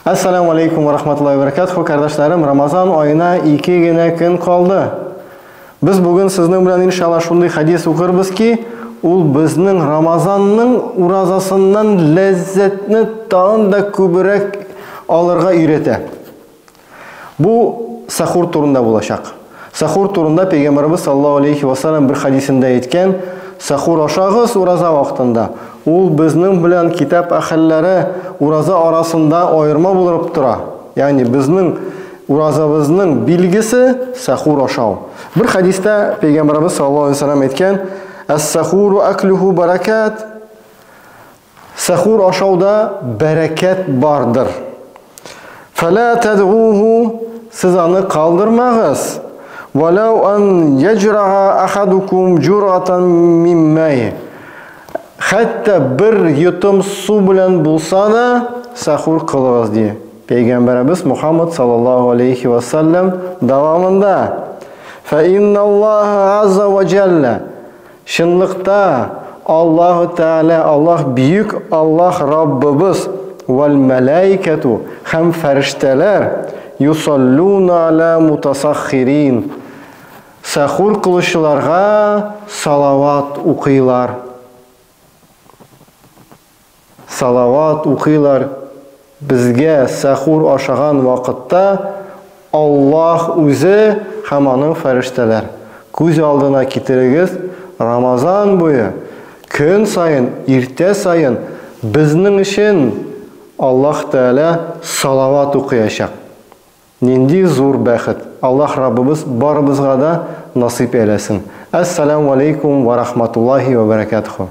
Assalamu alaikum wa rahmatullahi wa barakatuh. Kardeşlerim, Ramazan ayına 2 gene gün kaldı. Biz bugün sizin bilen inşallah şunday hadis okuruz ki, ul bizning Ramazanның urazasından lezzetini tağın da kübürek alırga üretə. Bu sahur turunda bulacak. Sahur turunda Peygamberimiz sallallahu aleyhi ve sellem bir hadisinde etken, sahur aşağız uraza vaxtında. Ул безнең белән китап әһелләре ураза арасында аерма булып тора. Ягъни безнең уразабызның билгесе сахур ашау. Bir хадистә Пәйгамбәрбез саллаллаһу алейһи ва саллям әйткән: "Әс-сахуру аклуху баракат." Сахур ашауда бәрәкәт бардыр. "Фәлә тадгуху", сез аны калдырмагыз. "Валау ан яҗрага ахадукум җур'атан мин май." Hatta bir yutum su bilen bulsa da sahur kılığız diye. Peygamberimiz Muhammed sallallahu aleyhi ve sellem devamında فَاِنَّ اللّٰهَ عَزَّ وَجَلَّ Şınlıkta Allah-u Teala, Allah büyük, Allah Rabbimiz وَالْمَلَائِكَةُ hem ferişteler يُصَلُّونَ عَلَى مُتَسَخِّرِينَ Sahur kılışlarga salavat okuylar. Salavat okuylar. Bizge sahur aşağan vakitte Allah özü hem anın ferişteler. Göz aldığına getiririz. Ramazan boyu gün sayın, irte sayın bizning için Allah Teala salavat okuyacak. Nindi zor bəxit. Allah Rabbimiz barımızga da nasip eylesin. Esselamu aleykum ve rahmetullahi ve berekatuhu.